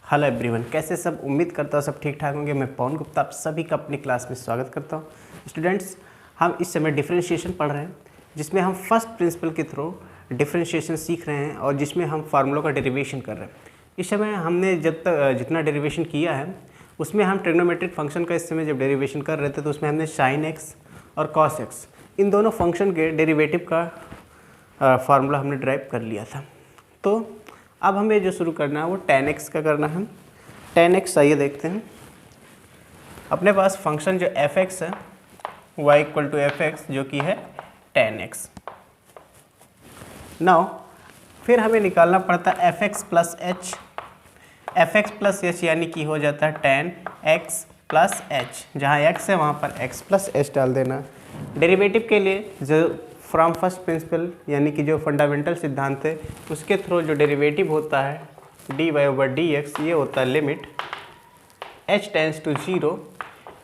Hello everyone, कैसे सब। उम्मीद करता हूँ सब ठीक ठाक होंगे। मैं पवन गुप्ता आप सभी का अपनी क्लास में स्वागत करता हूँ। स्टूडेंट्स, हम इस समय डिफरेंशिएशन पढ़ रहे हैं, जिसमें हम फर्स्ट प्रिंसिपल के थ्रू डिफरेंशिएशन सीख रहे हैं और जिसमें हम फार्मूलों का डेरिवेशन कर रहे हैं। इस समय हमने जब तक जितना डेरिवेशन किया है उसमें हम ट्रिग्नोमेट्रिक फंक्शन का इस समय जब डेरिवेशन कर रहे थे तो उसमें हमने साइन एक्स और कॉस एक्स इन दोनों फंक्शन के डेरिवेटिव का फार्मूला हमने ड्राइव कर लिया था। तो अब हमें जो शुरू करना है वो tan x का करना है। tan x आइए देखते हैं। अपने पास फंक्शन जो f(x) है y = f(x) जो कि है tan x। नाउ फिर हमें निकालना पड़ता है f(x + h)। f(x + h) यानी कि हो जाता है tan x + h। जहाँ x है वहाँ पर x + h डाल देना। डेरिवेटिव के लिए जो फ्रॉम फर्स्ट प्रिंसिपल यानी कि जो फंडामेंटल सिद्धांत है उसके थ्रू जो डेरिवेटिव होता है dy/dx, ये होता है limit h tends to 0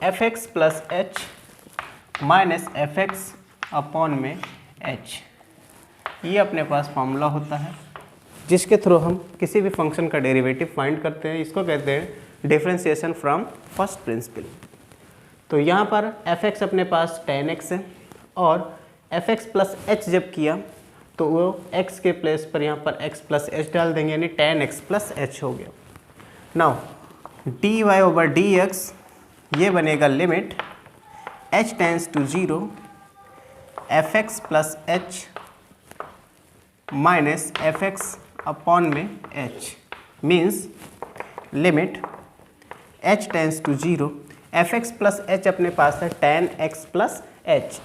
f(x + h) minus f(x) upon में h। ये अपने पास फॉर्मूला होता है जिसके थ्रू हम किसी भी फंक्शन का डेरिवेटिव फाइंड करते हैं। इसको कहते हैं डिफरेंशिएशन फ्रॉम फर्स्ट प्रिंसिपल। तो यहाँ पर f(x) अपने पास tan x है और f(x + h) जब किया तो वो x के प्लेस पर यहाँ पर x + h डाल देंगे, यानी tan x + h हो गया। नाउ dy/dx ये बनेगा limit h tends to 0 f(x + h) minus f(x) upon में h। Means limit h tends to 0 f(x + h) अपने पास है tan x + h।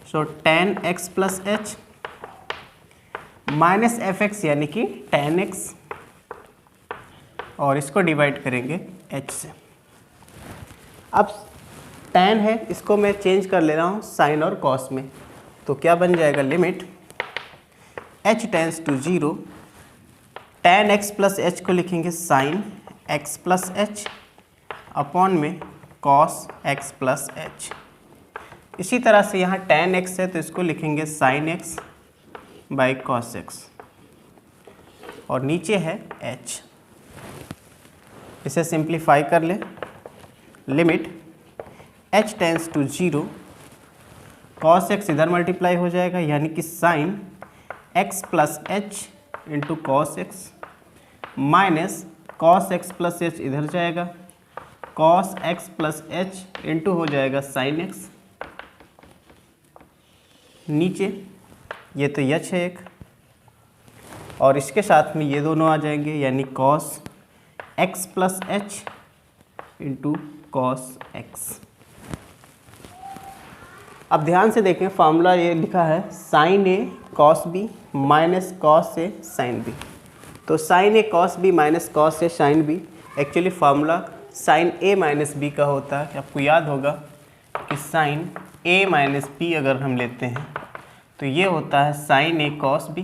सो tan x + h minus f(x) यानी कि tan x, और इसको डिवाइड करेंगे h से। अब tan है, इसको मैं चेंज कर ले रहा हूँ साइन और कॉस में। तो क्या बन जाएगा limit h tends to 0 tan x + h को लिखेंगे साइन x + h अपॉन में कॉस x + h। इसी तरह से यहाँ tan x है तो इसको लिखेंगे sin x by cos x, और नीचे है h। इसे सिंप्लीफाई कर ले। Limit h tends to 0 cos x इधर मल्टीप्लाई हो जाएगा यानी कि sin x + h into cos x minus cos x + h इधर जाएगा, cos x + h इंटू हो जाएगा sin x। नीचे ये तो h है एक, और इसके साथ में ये दोनों आ जाएंगे यानी cos x + h into cos x। अब ध्यान से देखें, फार्मूला ये लिखा है sin a cos b minus cos a sin b। तो sin a cos b minus cos a sin b actually formula sin a - b का होता है। आपको याद होगा कि sin a - b अगर हम लेते हैं तो ये होता है sin a cos b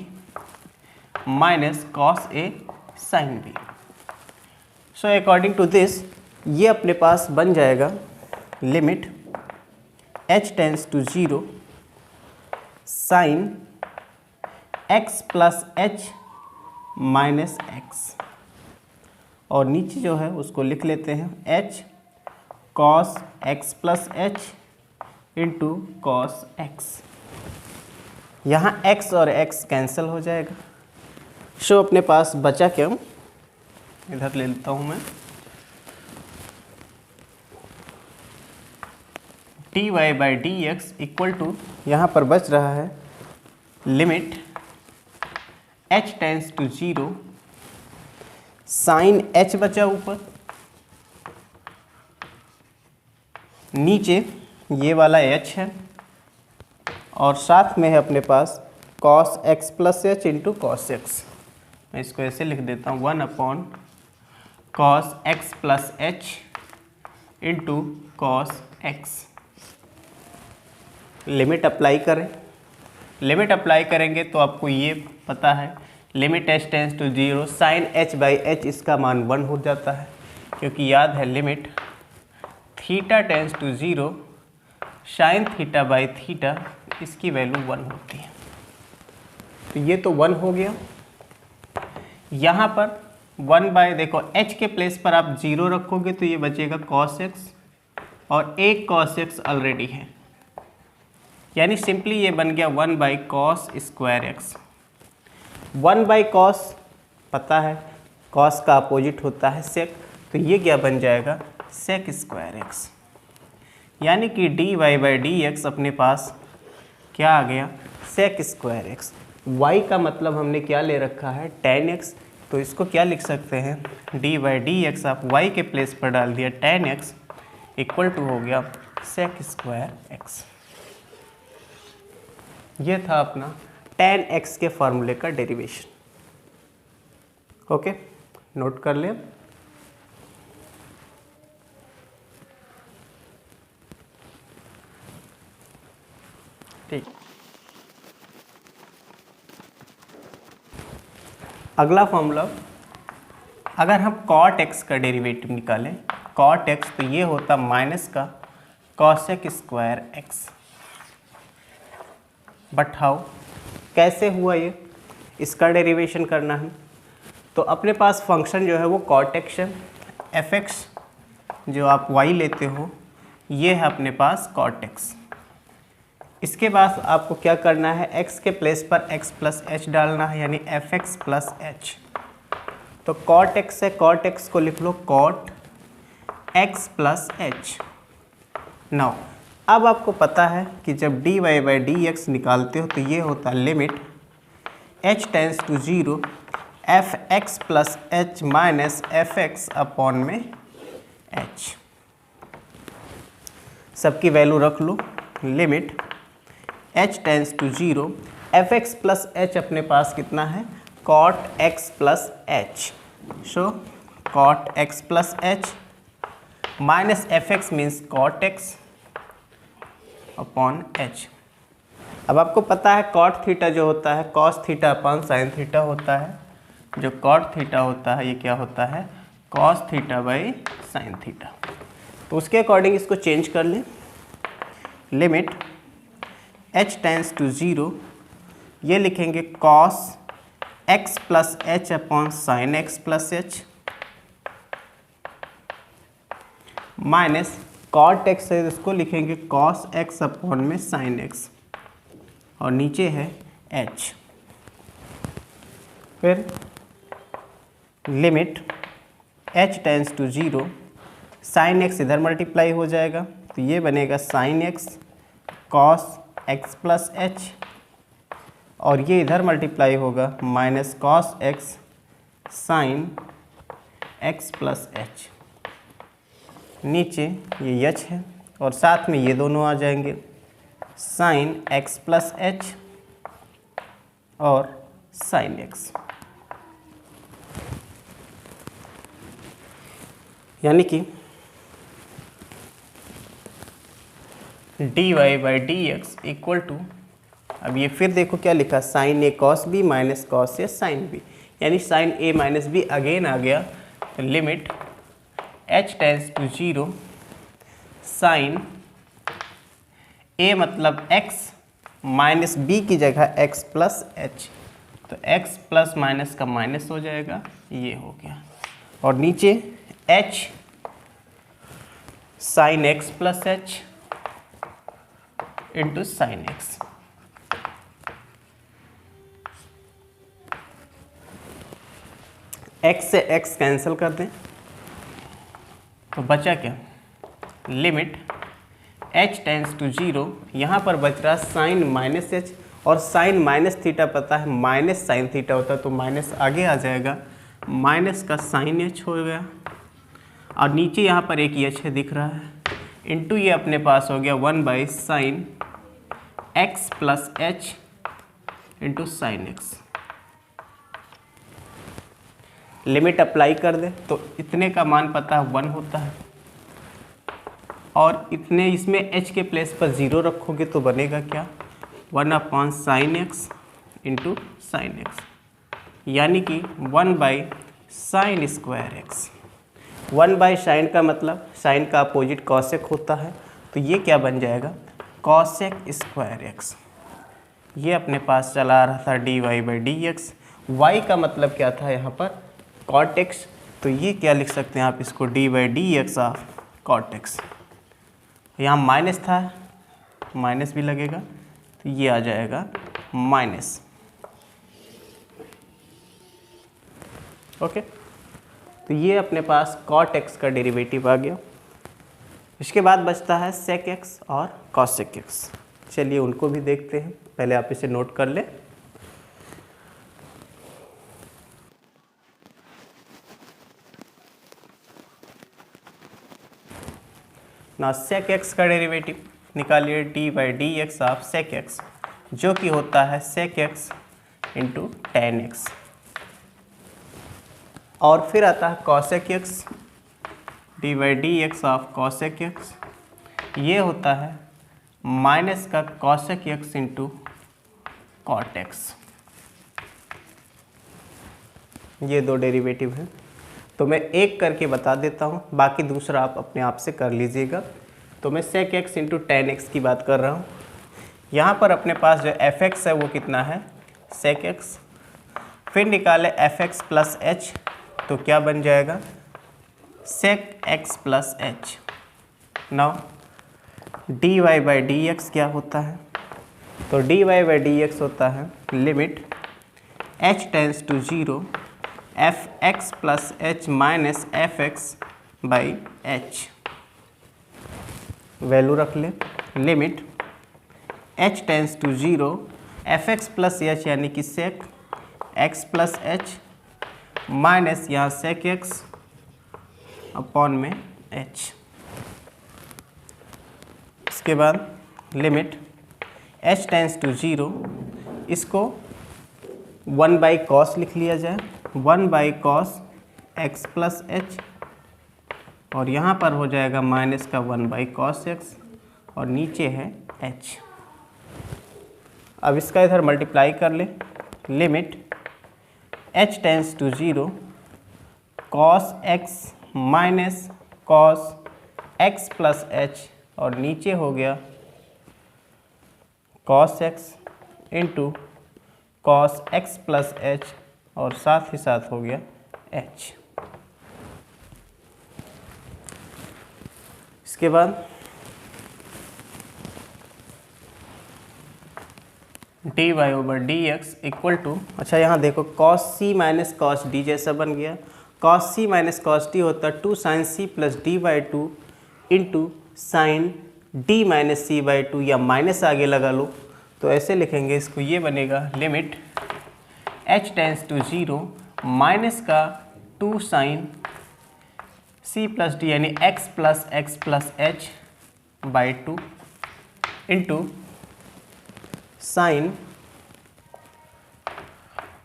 minus cos a sin b। So according to this ये अपने पास बन जाएगा limit h tends to 0 sin x + h minus x, और नीचे जो है उसको लिख लेते हैं h cos x + h into cos x। यहाँ x और x कैंसिल हो जाएगा। सो अपने पास बचा क्या, इधर ले लेता हूँ मैं, dy/dx इक्वल टू यहाँ पर बच रहा है limit h tends to 0 sin h बचा ऊपर, नीचे ये वाला h है, और साथ में है अपने पास cos x + h into cos x। मैं इसको ऐसे लिख देता हूँ 1/cos x + h into cos x। Limit apply करें। लिमिट अप्लाई करेंगे तो आपको ये पता है limit h tends to 0 sin h/h इसका मान 1 हो जाता है, क्योंकि याद है limit theta tends to 0 sin θ/θ इसकी वैल्यू 1 होती है। तो ये तो 1 हो गया। यहाँ पर 1 बाय, देखो h के प्लेस पर आप 0 रखोगे तो ये बचेगा cos x, और एक cos x ऑलरेडी है, यानी सिंपली ये बन गया 1 by cos square x. 1 by cos पता है, कॉस का अपोजिट होता है सेक, तो ये क्या बन जाएगा सेक स्क्वायर एक्स, यानी कि d y by d x अपने पास क्या आ गया सेक स्क्वायर एक्स। वाई का मतलब हमने क्या ले रखा है tan एक्स, तो इसको क्या लिख सकते हैं डी बाई डी एक्स, आप वाई के प्लेस पर डाल दिया tan एक्स इक्वल टू हो गया सेक स्क्वायर एक्स। ये था अपना tan x के फॉर्मूले का डेरिवेशन। ओके, नोट कर ले। ठीक, अगला फॉर्मूला, अगर हम cot x का डेरिवेटिव निकालें, cot x तो ये होता माइनस का cosec square x. But how, कैसे हुआ ये, इसका डेरिवेशन करना है तो अपने पास फंक्शन जो है वो cot x है, fx जो आप y लेते हो ये है अपने पास cot x। इसके बाद आपको क्या करना है, x के प्लेस पर x प्लस h डालना है, यानी fx प्लस h। तो cot x है, cot x को लिख लो cot x plus h। Now अब आपको पता है कि जब dy बाई डी एक्स निकालते हो तो ये होता है limit h tends to 0 F x plus H minus F X upon में h। सबकी वैल्यू रख लो, limit h tends to 0 F x plus H अपने पास कितना है cot x plus H, so cot x plus H minus F X means cot x upon h। अब आपको पता है cot थीटा जो होता है cos theta upon sine theta होता है, जो cot थीटा होता है ये क्या होता है cos theta by sine theta. तो उसके अकॉर्डिंग इसको चेंज कर लें, लिमिट h टेंस टू 0 ये लिखेंगे cos x plus h upon sine x plus H minus cot x है इसको लिखेंगे cos x अपॉन में sin x, और नीचे है h। फिर limit h tends to 0 sin x इधर मल्टीप्लाई हो जाएगा तो ये बनेगा sin x cos x plus h, और ये इधर मल्टीप्लाई होगा minus cos x sin x plus h। नीचे ये h है और साथ में ये दोनों आ जाएंगे sin x प्लस एच और sin x, यानी कि dy by d x equal to, अब ये फिर देखो क्या लिखा sin a cos b minus cos a sin b, यानी sin a माइनस b अगेन आ गया, limit h tends to 0 sin a मतलब x माइनस b की जगह x प्लस h, तो x प्लस माइनस का माइनस हो जाएगा, ये हो गया, और नीचे h sin x plus h into sine x. x से x कैंसिल कर दें तो बचा क्या, लिमिट h टेंस टू 0 यहाँ पर बच रहा साइन माइनस एच, और साइन माइनस थीटा पता है माइनस साइन थीटा होता है तो माइनस आगे आ जाएगा, माइनस का साइन एच हो गया, और नीचे यहाँ पर एक एच है दिख रहा है, इंटू ये अपने पास हो गया 1 by sine x plus H into sine x. Limit apply कर दे तो इतने का मान पता है 1 होता है, और इतने इसमें h के प्लेस पर 0 रखोगे तो बनेगा क्या 1 upon sine x into sine x, यानी कि 1 by sine square x. 1 by sine का मतलब साइन का अपोजिट कॉसेक होता है, तो ये क्या बन जाएगा कॉसेक स्क्वायर एक्स। ये अपने पास चला आ रहा था d y by d x, y का मतलब क्या था यहाँ पर कॉट एक्स, तो ये क्या लिख सकते हैं आप इसको d/dx ऑफ कॉट एक्स। यहाँ माइनस था, माइनस भी लगेगा तो ये आ जाएगा माइनस। ओके, तो ये अपने पास कॉट एक्स का डेरिवेटिव आ गया। इसके बाद बचता है सेक एक्स और कॉसेक एक्स। चलिए उनको भी देखते हैं, पहले आप इसे नोट कर लें। ना सेक एक्स का डेरिवेटिव निकालिए d/dx ऑफ सेक एक्स, जो कि होता है sec x into tan x. और फिर आता है cosec x, d/dx of cosec x, ये होता है माइनस का cosec x into cot x. ये दो डेरिवेटिव हैं, तो मैं एक करके बता देता हूँ, बाकी दूसरा आप अपने आप से कर लीजिएगा। तो मैं sec x into tan x की बात कर रहा हूँ। यहाँ पर अपने पास जो एफ एक्स है वो कितना है, सेक एक्स। फिर निकाले एफ एक्स प्लस एच, तो क्या बन जाएगा, sec x plus h. Now dy/dx क्या होता है, तो dy/dx होता है limit h tends to 0 F x plus H minus F x by h. Value रख ले, limit h tends to 0 F x plus h यानी कि sec x plus H minus यहाँ सेक एक्स अपॉन में h। इसके बाद limit h tends to 0, इसको 1/cos लिख लिया जाए, 1/cos x प्लस एच, और यहाँ पर हो जाएगा माइनस का 1/cos x, और नीचे है h। अब इसका इधर मल्टीप्लाई कर ले, limit h tends to 0 cos x minus cos x plus h, और नीचे हो गया cos x into cos x plus h, और साथ ही साथ हो गया h। इसके बाद dy/dx इक्वल टू, अच्छा यहाँ देखो cos c minus cos d जैसा बन गया। cos c minus cos d होता है 2 sin c plus d/2 into sine d minus c/2, या माइनस आगे लगा लो तो ऐसे लिखेंगे इसको, ये बनेगा limit h tends to 0 minus का 2 साइन c प्लस d यानी x plus h by 2 into sine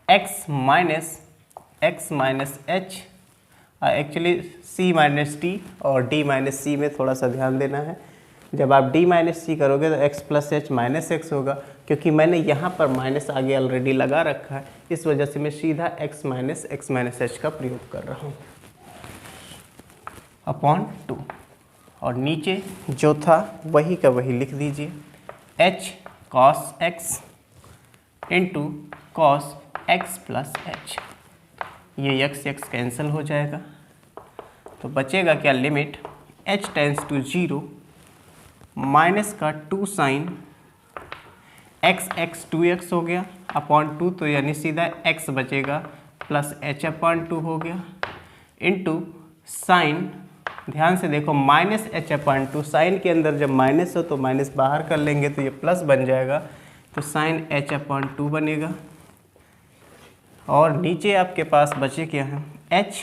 x minus h, actually c minus d और d माइनस c में थोड़ा सा ध्यान देना है। जब आप d माइनस c करोगे तो x plus H minus x होगा, क्योंकि मैंने यहाँ पर माइनस आगे ऑलरेडी लगा रखा है, इस वजह से मैं सीधा x माइनस h का प्रयोग कर रहा हूँ अपॉन 2, और नीचे जो था वही का वही लिख दीजिए, h cos x into cos x plus h. ये x कैंसिल हो जाएगा, तो बचेगा क्या, limit h tends to 0 minus का 2 साइन x 2x हो गया अपॉन 2, तो यानी सीधा x बचेगा प्लस h अपॉन 2 हो गया इंटू साइन, ध्यान से देखो माइनस h अपॉन 2, साइन के अंदर जब माइनस हो तो माइनस बाहर कर लेंगे तो ये प्लस बन जाएगा, तो साइन h अपॉन 2 बनेगा। और नीचे आपके पास बचे क्या हैं, h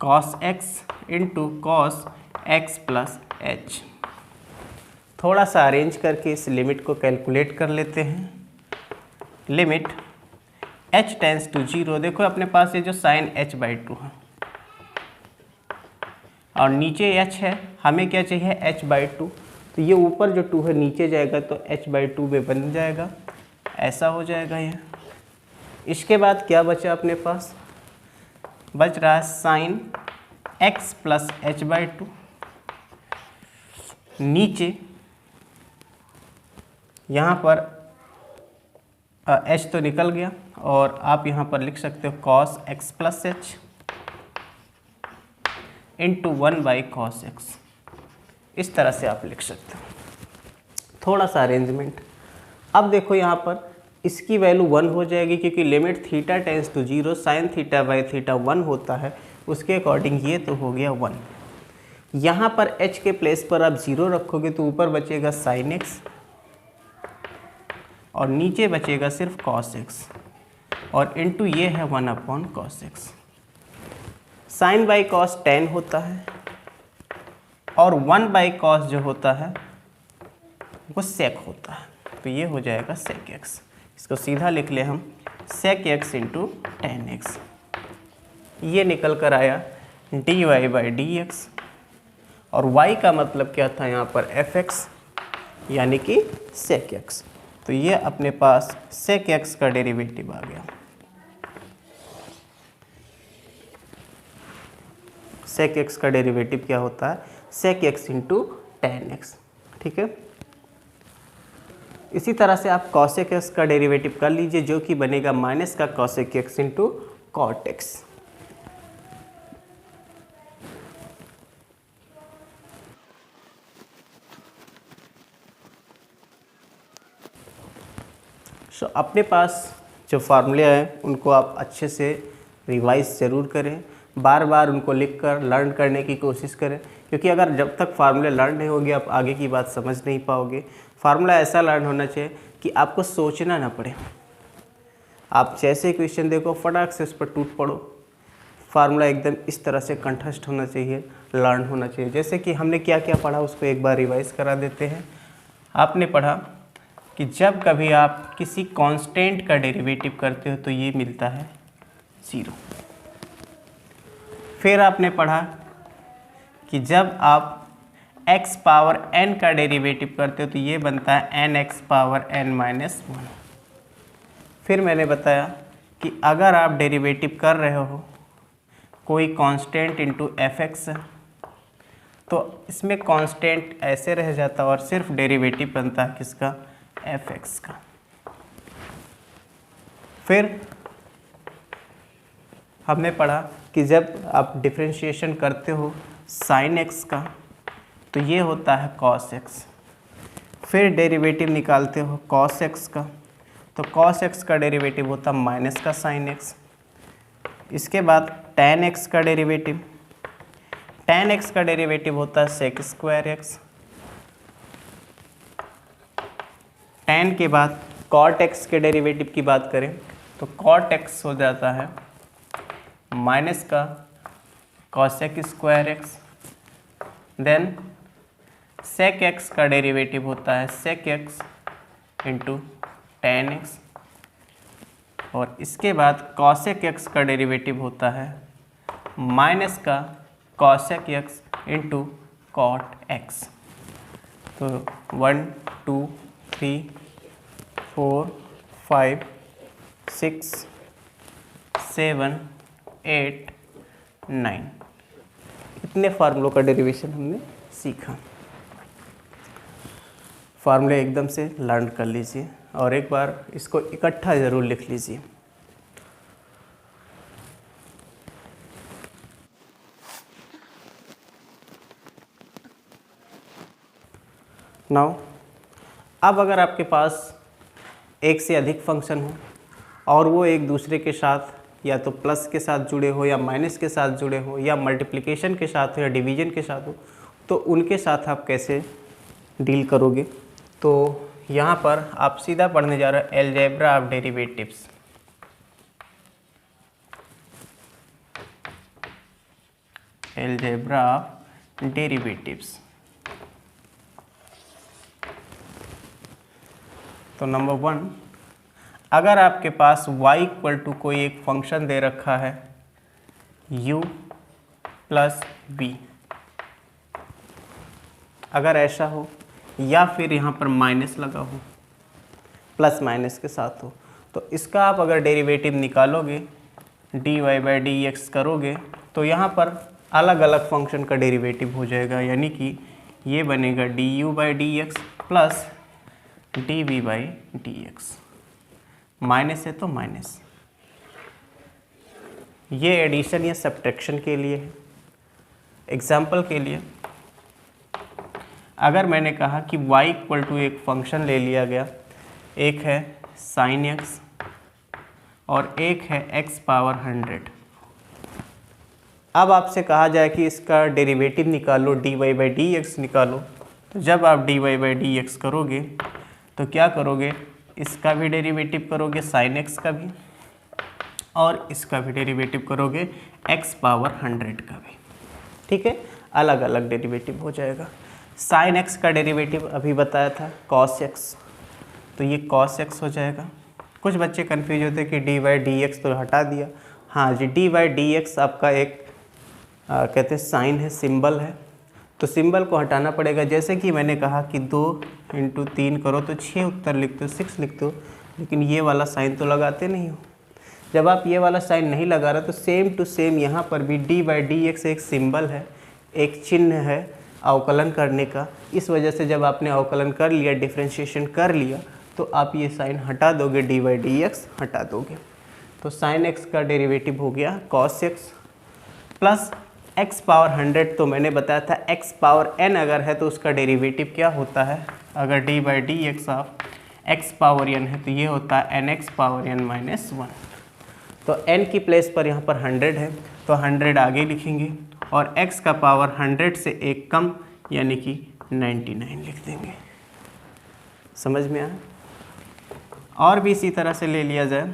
cos x into cos x plus h। थोड़ा सा अरेंज करके इस लिमिट को कैलकुलेट कर लेते हैं। लिमिट h टेंस टू 0, देखो अपने पास ये जो साइन h/2 है और नीचे h है, हमें क्या चाहिए h/2, तो ये ऊपर जो 2 है नीचे जाएगा तो h/2 में बन जाएगा, ऐसा हो जाएगा ये। इसके बाद क्या बचा अपने पास, बच रहा है साइन x प्लस h/2, नीचे यहाँ पर h तो निकल गया और आप यहाँ पर लिख सकते हो cos x plus h into 1/cos x। इस तरह से आप लिख सकते हो। थोड़ा सा अरेंजमेंट। अब देखो यहाँ पर इसकी वैल्यू 1 हो जाएगी, क्योंकि limit theta tends to 0 sine theta by theta 1 होता है, उसके अकॉर्डिंग ये तो हो गया 1। यहाँ पर h के प्लेस पर आप 0 रखोगे तो ऊपर बचेगा साइन x और नीचे बचेगा सिर्फ cos x, और इनटू ये है 1/cos x। Sine by cos tan होता है और 1/cos जो होता है वो sec होता है, तो ये हो जाएगा sec x। इसको सीधा लिख ले हम sec x into tan x। ये निकल कर आया dy/dx, और y का मतलब क्या था यहाँ पर fx, यानी कि sec x। तो ये अपने पास sec x का डेरिवेटिव आ गया। sec x का डेरिवेटिव क्या होता है? sec x into tan x। ठीक है। इसी तरह से आप cosec x का डेरिवेटिव कर लीजिए, जो कि बनेगा माइनस का cosec x into cot x। अपने पास जो फार्मूले हैं उनको आप अच्छे से रिवाइज ज़रूर करें, बार बार उनको लिखकर लर्न करने की कोशिश करें, क्योंकि अगर जब तक फार्मूले लर्न नहीं होंगे आप आगे की बात समझ नहीं पाओगे। फार्मूला ऐसा लर्न होना चाहिए कि आपको सोचना ना पड़े। आप जैसे क्वेश्चन देखो फटाक से उस पर टूट पड़ो। फार्मूला एकदम इस तरह से कंठस्थ होना चाहिए, लर्न होना चाहिए। जैसे कि हमने क्या क्या पढ़ा उसको एक बार रिवाइज करा देते हैं। आपने पढ़ा कि जब कभी आप किसी कांस्टेंट का डेरिवेटिव करते हो तो ये मिलता है 0। फिर आपने पढ़ा कि जब आप x पावर n का डेरिवेटिव करते हो तो ये बनता है nx पावर n-1। फिर मैंने बताया कि अगर आप डेरिवेटिव कर रहे हो कोई कांस्टेंट इंटू fx तो इसमें कांस्टेंट ऐसे रह जाता और सिर्फ डेरिवेटिव बनता है किसका? fx का। फिर हमने पढ़ा कि जब आप डिफरेंशिएशन करते हो साइन x का तो ये होता है cos x। फिर डेरिवेटिव निकालते हो cos x का तो cos x का डेरिवेटिव होता है माइनस का साइन x। इसके बाद tan x का डेरिवेटिव, tan x का डेरिवेटिव होता है sec स्क्वायर x। tan के बाद cot x के डेरिवेटिव की बात करें तो cot x हो जाता है माइनस का cosec square x। Then sec x का डेरिवेटिव होता है sec x into tan x, और इसके बाद cosec x का डेरिवेटिव होता है माइनस का cosec x into cot x। तो 1 2 3 4 5 6 7 8 9 इतने फार्मूलों का डेरिवेशन हमने सीखा। फार्मूले एकदम से लर्न कर लीजिए और एक बार इसको इकट्ठा ज़रूर लिख लीजिए। नाउ अब अगर आपके पास एक से अधिक फंक्शन हो और वो एक दूसरे के साथ या तो प्लस के साथ जुड़े हो या माइनस के साथ जुड़े हो या मल्टीप्लिकेशन के साथ हो या डिवीजन के साथ हो, तो उनके साथ आप कैसे डील करोगे? तो यहाँ पर आप सीधा पढ़ने जा रहे हो algebra of derivatives. Algebra of derivatives. तो नंबर 1, अगर आपके पास y इक्वल टू कोई एक फंक्शन दे रखा है u प्लस b, अगर ऐसा हो या फिर यहाँ पर माइनस लगा हो, प्लस माइनस के साथ हो, तो इसका आप अगर डेरिवेटिव निकालोगे dy/dx करोगे तो यहाँ पर अलग अलग फंक्शन का डेरिवेटिव हो जाएगा, यानी कि ये बनेगा du/dx प्लस dv/dx। माइनस है तो माइनस, ये एडिशन या सब्ट्रैक्शन के लिए है। एग्जाम्पल के लिए अगर मैंने कहा कि y इक्वल टू एक फंक्शन ले लिया गया, एक है साइन एक्स और एक है x पावर 100। अब आपसे कहा जाए कि इसका डेरिवेटिव निकालो, dy/dx निकालो। तो जब आप dy/dx करोगे तो क्या करोगे, इसका भी डेरिवेटिव करोगे साइन एक्स का भी, और इसका भी डेरिवेटिव करोगे x पावर 100 का भी। ठीक है, अलग अलग डेरिवेटिव हो जाएगा। साइन एक्स का डेरिवेटिव अभी बताया था कॉस एक्स, तो ये कॉस एक्स हो जाएगा। कुछ बच्चे कन्फ्यूज होते हैं कि dy/dx तो हटा दिया। हाँ जी, dy/dx आपका एक कहते हैं साइन है, सिंबल है, तो सिंबल को हटाना पड़ेगा। जैसे कि मैंने कहा कि 2 × 3 करो तो 6 उत्तर लिखते हो, 6 लिखते हो, लेकिन ये वाला साइन तो लगाते नहीं हो। जब आप ये वाला साइन नहीं लगा रहे तो सेम टू सेम यहाँ पर भी dy/dx एक सिंबल है, एक चिन्ह है अवकलन करने का। इस वजह से जब आपने अवकलन कर लिया, डिफ्रेंशिएशन कर लिया, तो आप ये साइन हटा दोगे, dy/dx हटा दोगे। तो साइन एक्स का डेरिवेटिव हो गया cos x plus x power 100। तो मैंने बताया था x पावर n अगर है तो उसका डेरिवेटिव क्या होता है, अगर dy/dx of x power n है तो ये होता है nx पावर n माइनस 1। तो n की प्लेस पर यहाँ पर 100 है तो 100 आगे लिखेंगे और x का पावर 100 से एक कम यानी कि 99 लिख देंगे। समझ में आया? और भी इसी तरह से ले लिया जाए,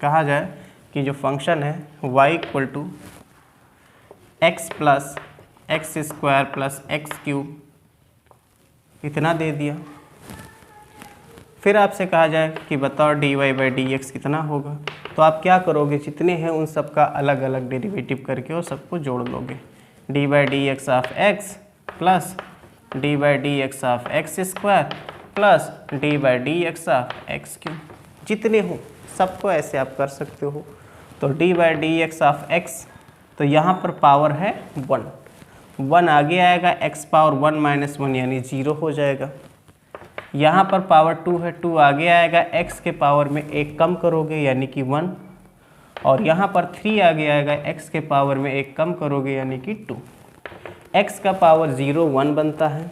कहा जाए कि जो फंक्शन है y equal to x plus x square plus x cube, इतना दे दिया। फिर आपसे कहा जाए कि बताओ dy/dx कितना होगा, तो आप क्या करोगे, जितने हैं उन सब का अलग अलग डेरिवेटिव करके और सबको जोड़ लोगे। dy/dx of x plus dy/dx of x square plus dy/dx of x cube, जितने हो सबको ऐसे आप कर सकते हो। तो dy/dx ऑफ x, तो यहाँ पर पावर है 1 आगे आएगा, x पावर 1 माइनस 1 यानी 0 हो जाएगा। यहाँ पर पावर 2 है, 2 आगे आएगा, x के पावर में एक कम करोगे यानी कि 1, और यहाँ पर 3 आगे आएगा, x के पावर में एक कम करोगे यानी कि 2। x का पावर 0 1 बनता है,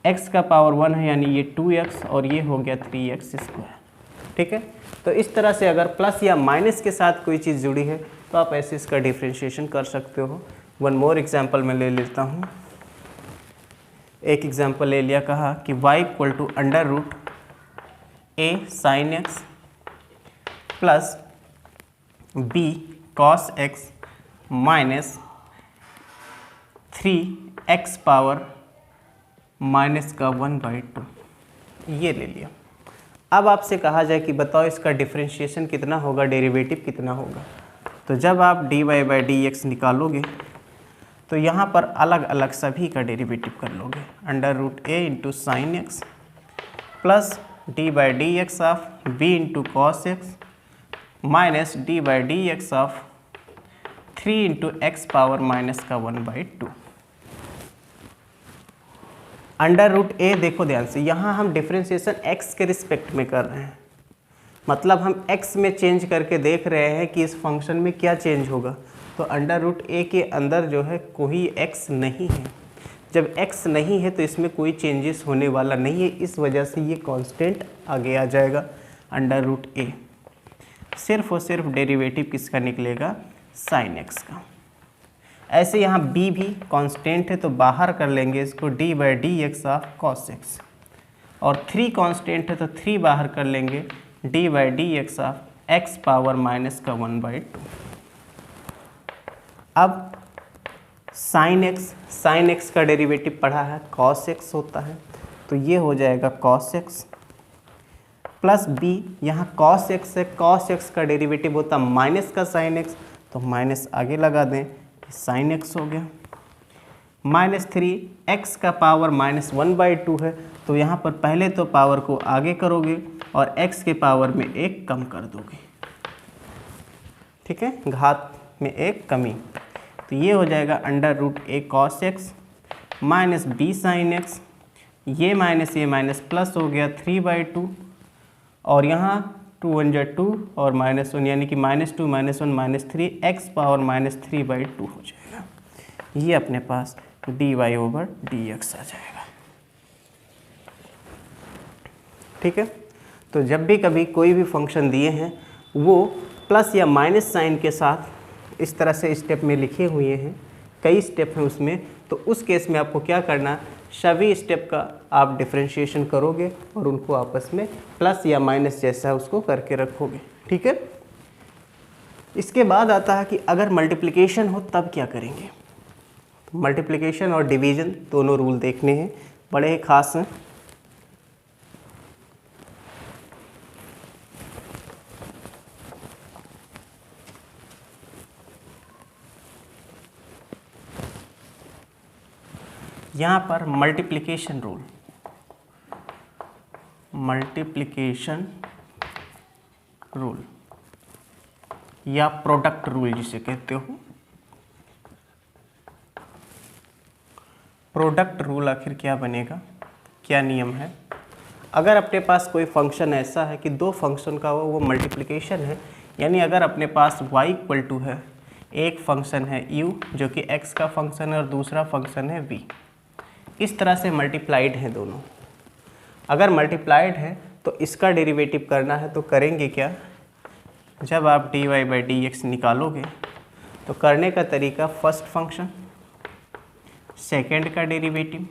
x का पावर 1 है यानी ये 2x और ये हो गया 3x स्क्वायर। ठीक है, तो इस तरह से अगर प्लस या माइनस के साथ कोई चीज़ जुड़ी है तो आप ऐसे इसका डिफ्रेंशिएशन कर सकते हो। वन मोर एग्जांपल मैं ले लेता हूँ। एक एग्जांपल ले लिया, कहा कि y equal to √a sine x plus b cos x minus 3x power minus का 1/2, ये ले लिया। अब आपसे कहा जाए कि बताओ इसका डिफ्रेंशिएशन कितना होगा, डेरिवेटिव कितना होगा। तो जब आप dy/dx निकालोगे तो यहाँ पर अलग अलग सभी का डेरिवेटिव कर लोगे। √a into sine x plus dy/dx of b into cos x minus dy/dx of 3 into x power minus का 1/2। √a देखो ध्यान से, यहाँ हम डिफ्रेंशिएशन x के रिस्पेक्ट में कर रहे हैं, मतलब हम x में चेंज करके देख रहे हैं कि इस फंक्शन में क्या चेंज होगा। तो √a के अंदर जो है कोई x नहीं है। जब x नहीं है तो इसमें कोई चेंजेस होने वाला नहीं है, इस वजह से ये कांस्टेंट आगे आ जाएगा √a। सिर्फ और सिर्फ डेरिवेटिव किसका निकलेगा, साइन x का। ऐसे यहाँ b भी कांस्टेंट है तो बाहर कर लेंगे इसको, dy/dx ऑफ cos x, और 3 कांस्टेंट है तो 3 बाहर कर लेंगे, dy/dx of x power minus का 1/2। अब साइन x का डेरिवेटिव पढ़ा है cos x होता है, तो ये हो जाएगा cos x प्लस b, यहाँ cos x है, cos x का डेरिवेटिव होता है माइनस का sin x, तो माइनस आगे लगा दें, साइन एक्स हो गया, माइनस 3x का पावर माइनस 1/2 है, तो यहाँ पर पहले तो पावर को आगे करोगे और x के पावर में एक कम कर दोगे। ठीक है, घात में एक कमी, तो ये हो जाएगा √a cos x minus b sine x, ये माइनस प्लस हो गया 3/2, और यहाँ 2 1 जा 2 और -1 यानी कि -2 -1 -3 x पावर -3/2 हो जाएगा। ये अपने पास dy/dx आ जाएगा। ठीक है, तो जब भी कभी कोई भी फंक्शन दिए हैं वो प्लस या माइनस साइन के साथ इस तरह से स्टेप में लिखे हुए हैं, कई स्टेप हैं उसमें, तो उस केस में आपको क्या करना, सभी स्टेप का आप डिफरेंशिएशन करोगे और उनको आपस में प्लस या माइनस जैसा उसको करके रखोगे। ठीक है, इसके बाद आता है कि अगर मल्टीप्लिकेशन हो तब क्या करेंगे। तो मल्टीप्लिकेशन और डिवीजन दोनों रूल देखने हैं, बड़े ही खास हैं। यहाँ पर मल्टीप्लिकेशन रूल या प्रोडक्ट रूल जिसे कहते हो, प्रोडक्ट रूल आखिर क्या बनेगा, क्या नियम है। अगर अपने पास कोई फंक्शन ऐसा है कि दो फंक्शन का वो मल्टीप्लिकेशन है, यानी अगर अपने पास y है, एक फंक्शन है u जो कि x का फंक्शन है और दूसरा फंक्शन है v, इस तरह से मल्टीप्लाइड हैं दोनों। अगर मल्टीप्लाइड है तो इसका डेरिवेटिव करना है, तो करेंगे क्या, जब आप dy/dx निकालोगे तो करने का तरीका फर्स्ट फंक्शन, सेकेंड का डेरिवेटिव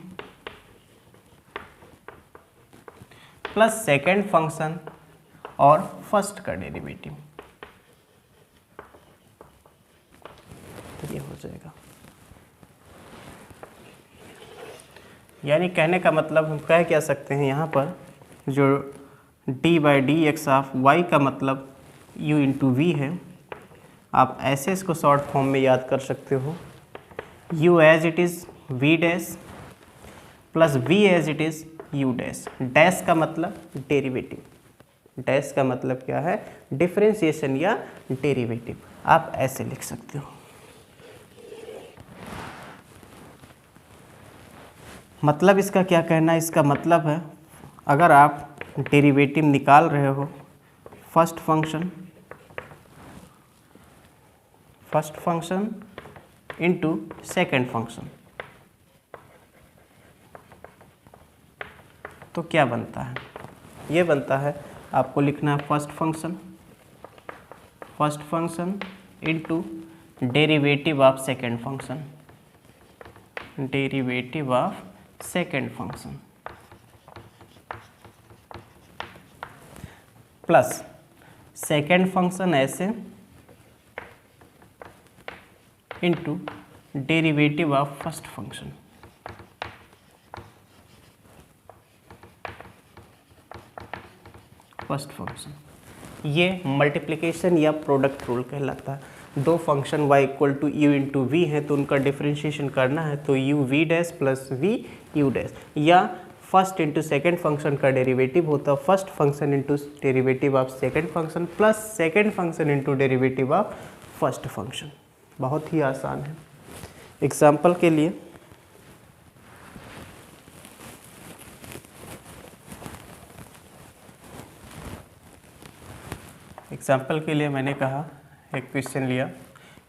प्लस सेकेंड फंक्शन और फर्स्ट का डेरिवेटिव, तो ये हो जाएगा। यानी कहने का मतलब हम कह क्या सकते हैं, यहाँ पर जो dy/dx ऑफ y का मतलब u इंटू वी है, आप ऐसे इसको शॉर्ट फॉर्म में याद कर सकते हो, u as it is v dash plus v as it is u dash. Dash का मतलब डेरिवेटिव, डैश का मतलब क्या है, डिफरेंशिएशन या डेरिवेटिव, आप ऐसे लिख सकते हो। मतलब इसका क्या कहना है, इसका मतलब है अगर आप डेरिवेटिव निकाल रहे हो first function into second function, तो क्या बनता है, ये बनता है आपको लिखना है first function into derivative of second function, derivative of second function plus second function ऐसे into derivative of first function. ये मल्टीप्लिकेशन या प्रोडक्ट रूल कहलाता है। दो function y equal to U into V है तो उनका डिफरेंशिएशन करना है, तो you we dash plus we you dash, या फर्स्ट इंटू सेकेंड फंक्शन का डेरिवेटिव होता है first function into derivative of second function plus second function into derivative of first function. बहुत ही आसान है। एग्जाम्पल के लिए मैंने कहा एक क्वेश्चन लिया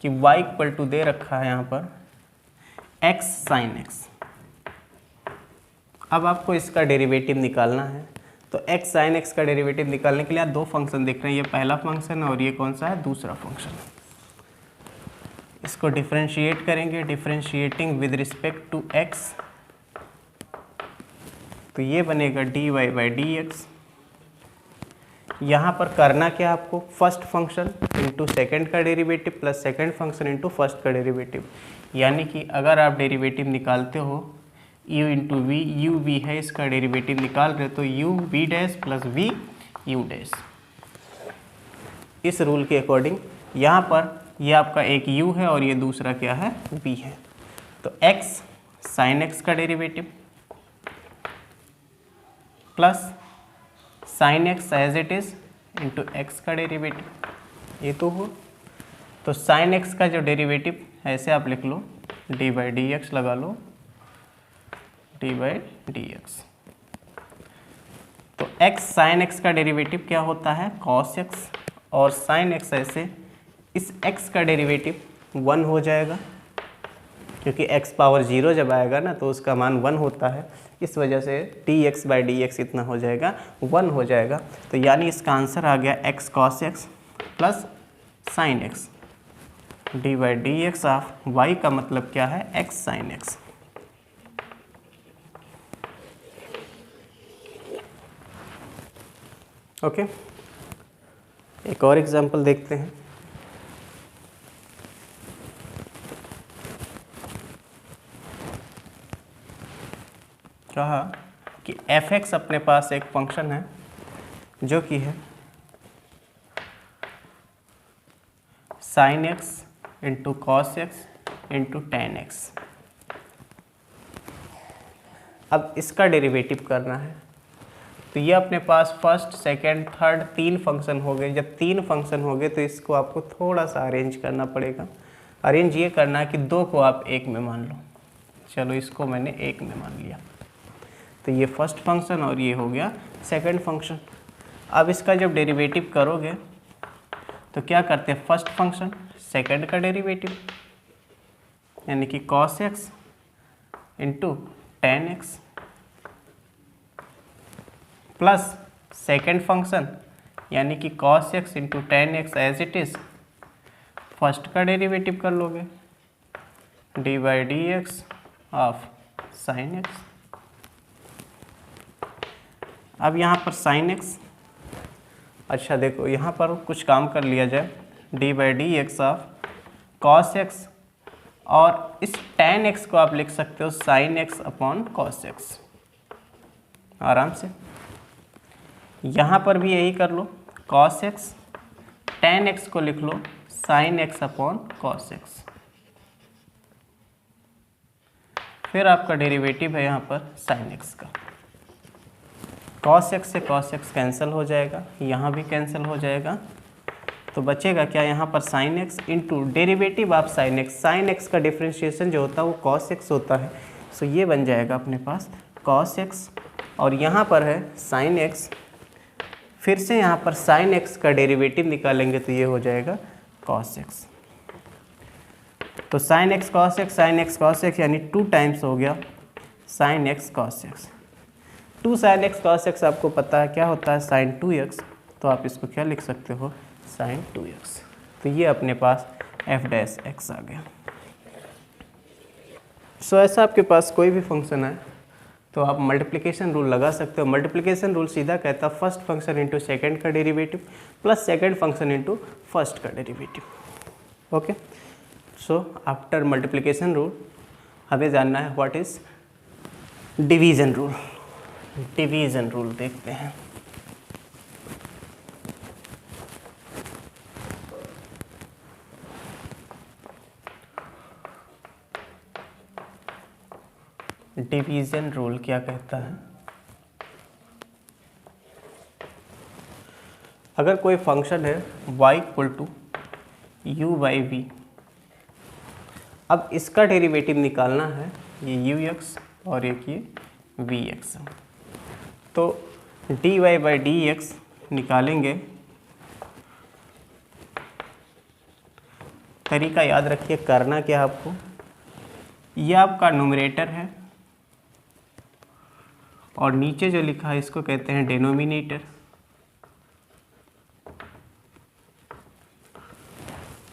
कि y इक्वल टू दे रखा है यहाँ पर x साइन x। अब आपको इसका डेरिवेटिव निकालना है, तो x साइन x का डेरिवेटिव निकालने के लिए आप दो फंक्शन देख रहे हैं, ये पहला फंक्शन है और ये कौन सा है, दूसरा फंक्शन। इसको डिफरेंशिएट करेंगे, differentiating with respect to x, तो ये बनेगा dy/dx। यहाँ पर करना क्या आपको, फर्स्ट फंक्शन इंटू सेकेंड का derivative plus second function into first का डेरिवेटिव। यानी कि अगर आप डेरिवेटिव निकालते हो u into v, u v है, इसका डेरिवेटिव निकाल रहे हो तो you we dash plus we you dash. इस रूल के अकॉर्डिंग यहाँ पर ये आपका एक u है और ये दूसरा क्या है, v है, तो x साइन x का derivative plus sine x as it is into x का डेरिवेटिव, ये तो हो। तो साइन एक्स का जो डेरिवेटिव ऐसे आप लिख लो, dy/dx लगा लो, dy/dx। तो x साइन x का डेरिवेटिव क्या होता है, cos x, और साइन x ऐसे इस x का डेरिवेटिव 1 हो जाएगा क्योंकि x पावर 0 जब आएगा ना तो उसका मान 1 होता है, इस वजह से dx/dx इतना हो जाएगा 1 हो जाएगा। तो यानी इसका आंसर आ गया x cos x plus sign x d/dx of y का मतलब क्या है x sin x। ओके, एक और एग्जांपल देखते हैं। कहा कि f(x) अपने पास एक फंक्शन है जो कि है sin x into cos x into tan x। अब इसका डेरिवेटिव करना है, तो ये अपने पास फर्स्ट सेकंड थर्ड 3 फंक्शन हो गए। जब 3 फंक्शन हो गए तो इसको आपको थोड़ा सा अरेंज करना पड़ेगा। अरेंज ये करना है कि 2 को आप 1 में मान लो। चलो इसको मैंने 1 में मान लिया, तो ये फर्स्ट फंक्शन और ये हो गया सेकंड फंक्शन। अब इसका जब डेरिवेटिव करोगे तो क्या करते हैं, फर्स्ट फंक्शन सेकंड का डेरिवेटिव यानी कि cos x into tan x plus second function यानी कि cos x into tan x as it is first का डेरिवेटिव कर लोगे d/dx ऑफ sin x। अब यहाँ पर sin x, अच्छा देखो यहाँ पर कुछ काम कर लिया जाए, d/dx ऑफ cos x और इस tan x को आप लिख सकते हो sin x upon cos x आराम से। यहाँ पर भी यही कर लो, cos x tan x को लिख लो sin x upon cos x। फिर आपका डेरिवेटिव है यहाँ पर sin x का। cos x से cos x कैंसिल हो जाएगा, यहाँ भी कैंसिल हो जाएगा, तो बचेगा क्या यहाँ पर sin x into derivative of sin x। sin x का डिफ्रेंशिएशन जो होता है वो cos x होता है, सो ये बन जाएगा अपने पास cos x और यहाँ पर है sin x। फिर से यहाँ पर sin x का डेरिवेटिव निकालेंगे तो ये हो जाएगा cos x। तो sin x cos x यानी 2 टाइम्स हो गया sin x cos x। 2 sin x cos x आपको पता है क्या होता है sin 2x, तो आप इसको क्या लिख सकते हो sin 2x। तो ये अपने पास f' आ गया। सो ऐसा आपके पास कोई भी फंक्शन है तो आप मल्टीप्लिकेशन रूल लगा सकते हो। मल्टीप्लिकेशन रूल सीधा कहता है फर्स्ट फंक्शन इंटू सेकेंड का derivative plus second function into first का derivative. Okay, so after multiplication rule हमें जानना है what is division rule. Division rule देखते हैं। डिवीजन रूल क्या कहता है, अगर कोई फंक्शन है y इक्वल टू u/v, अब इसका डेरिवेटिव निकालना है, ये ux और एक ये vx, तो dy/dx निकालेंगे। तरीका याद रखिए, करना क्या आपको, ये आपका न्यूमरेटर है और नीचे जो लिखा है इसको कहते हैं डिनोमिनेटर।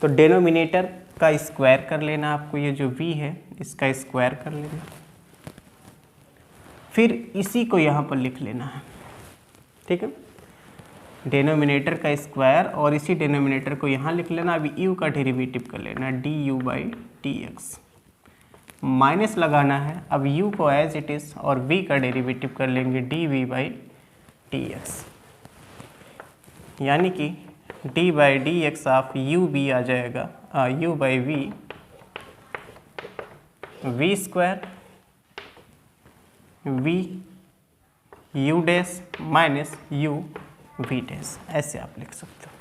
तो डिनोमिनेटर का स्क्वायर कर लेना आपको, ये जो v है इसका स्क्वायर कर लेना, फिर इसी को यहाँ पर लिख लेना है। ठीक है, डिनोमिनेटर का स्क्वायर और इसी डिनोमिनेटर को यहाँ लिख लेना। अभी u का डेरिवेटिव कर लेना du/dx, माइनस लगाना है। अब u को एज इट इज़ और v का डेरिवेटिव कर लेंगे dv/dx, यानी कि d/dx ऑफ ub आ जाएगा u/v v square v u dash minus u v dash, ऐसे आप लिख सकते हो।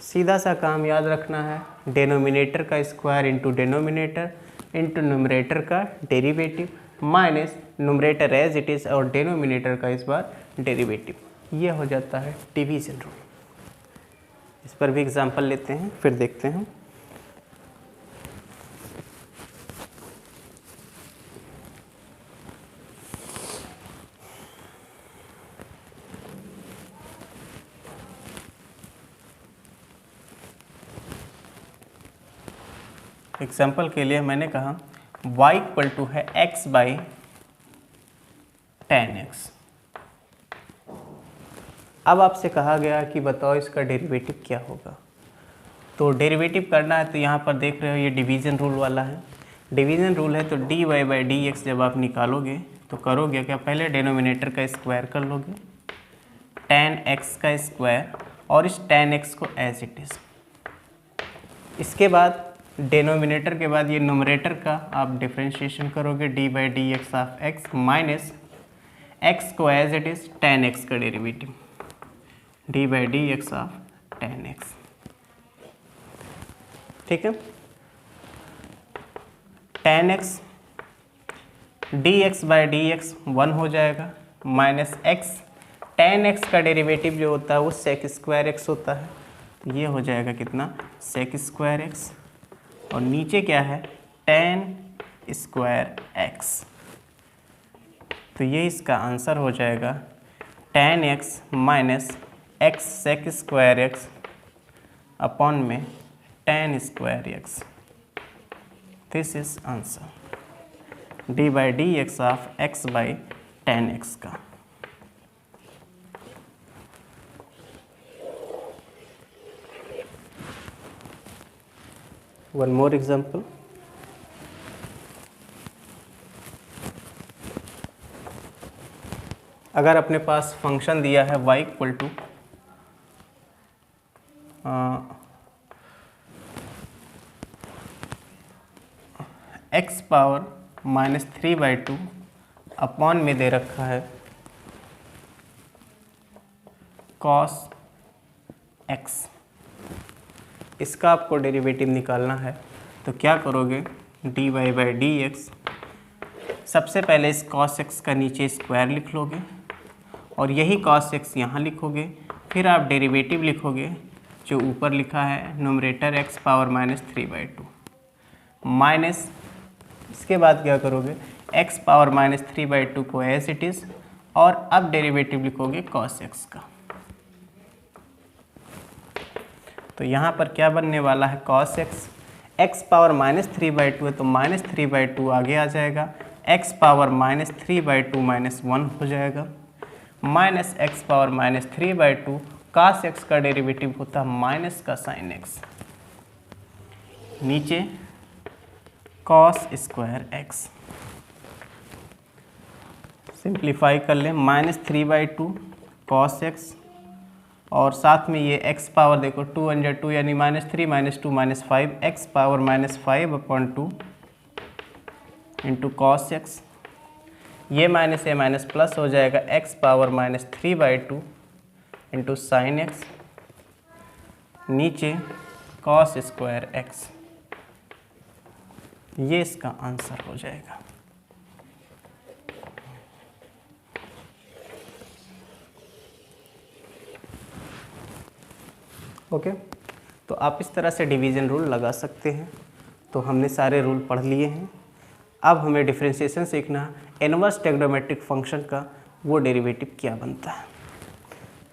सीधा सा काम याद रखना है, डिनोमिनेटर का square into denominator into numerator का derivative minus numerator as it is और डिनोमिनेटर का इस बार डेरिवेटिव, ये हो जाता है डिवीजन रूल। इस पर भी एग्जाम्पल लेते हैं, फिर देखते हैं। एग्जाम्पल के लिए मैंने कहा y इक्वल टू है x बाई 10x। अब आपसे कहा गया कि बताओ इसका डेरिवेटिव क्या होगा। तो डेरिवेटिव करना है तो यहाँ पर देख रहे हो ये डिवीज़न रूल वाला है। डिवीज़न रूल है तो dy बाई dx जब आप निकालोगे तो करोगे क्या, पहले डिनोमिनेटर का स्क्वायर कर लोगे 10x का स्क्वायर और इस 10x को एज इट इज़। इसके बाद डिनोमिनेटर के बाद ये नोमरेटर का आप डिफ्रेंशिएशन करोगे D by d x of x minus x को एज इट इज़ 10x का derivative D by d x of 10x। ठीक है, 10x D x by d x 1 हो जाएगा माइनस एक्स 10x का डेरिवेटिव जो होता है वो सेक स्क्वायर एक्स होता है, तो ये हो जाएगा कितना सेक स्क्वायर एक्स और नीचे क्या है 10 स्क्वायर एक्स। तो ये इसका आंसर हो जाएगा 10x minus x sec square x upon में 10 square x. This is answer d by d x of x by 10x का। वन मोर एग्जाम्पल, अगर अपने पास फंक्शन दिया है y equal to x power minus 3/2 upon में दे रखा है cos x, इसका आपको डेरिवेटिव निकालना है तो क्या करोगे dy बाई डी एक्स, सबसे पहले इस cos x का नीचे स्क्वायर लिख लोगे और यही cos x यहाँ लिखोगे, फिर आप डेरिवेटिव लिखोगे जो ऊपर लिखा है numerator x power minus 3/2 minus, इसके बाद क्या करोगे x पावर माइनस 3/2 को एज इट इज़ और अब डेरिवेटिव लिखोगे cos x का। तो यहाँ पर क्या बनने वाला है cos x, x power minus 3/2 है तो माइनस 3/2 आगे आ जाएगा, x पावर माइनस 3/2 माइनस 1 हो जाएगा minus x power minus 3/2 cos x का डेरिवेटिव होता है माइनस का sin x, नीचे cos स्क्वायर x। सिंप्लीफाई कर लें माइनस 3/2 cos x और साथ में ये x पावर देखो 2 अंडर 2 यानी minus 3 minus 2 minus 5 x power minus 5/2 into cos x, ये माइनस ए माइनस प्लस हो जाएगा x power minus 3/2 into sine x, नीचे cos स्क्वायर x, ये इसका आंसर हो जाएगा। ओके, तो आप इस तरह से डिवीज़न रूल लगा सकते हैं। तो हमने सारे रूल पढ़ लिए हैं, अब हमें डिफरेंशिएशन सीखना है इनवर्स ट्रिग्नोमेट्रिक फंक्शन का, वो डेरिवेटिव क्या बनता है।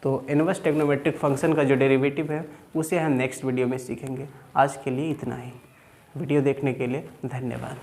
तो इनवर्स ट्रिग्नोमेट्रिक फंक्शन का जो डेरिवेटिव है उसे हम नेक्स्ट वीडियो में सीखेंगे। आज के लिए इतना ही। वीडियो देखने के लिए धन्यवाद।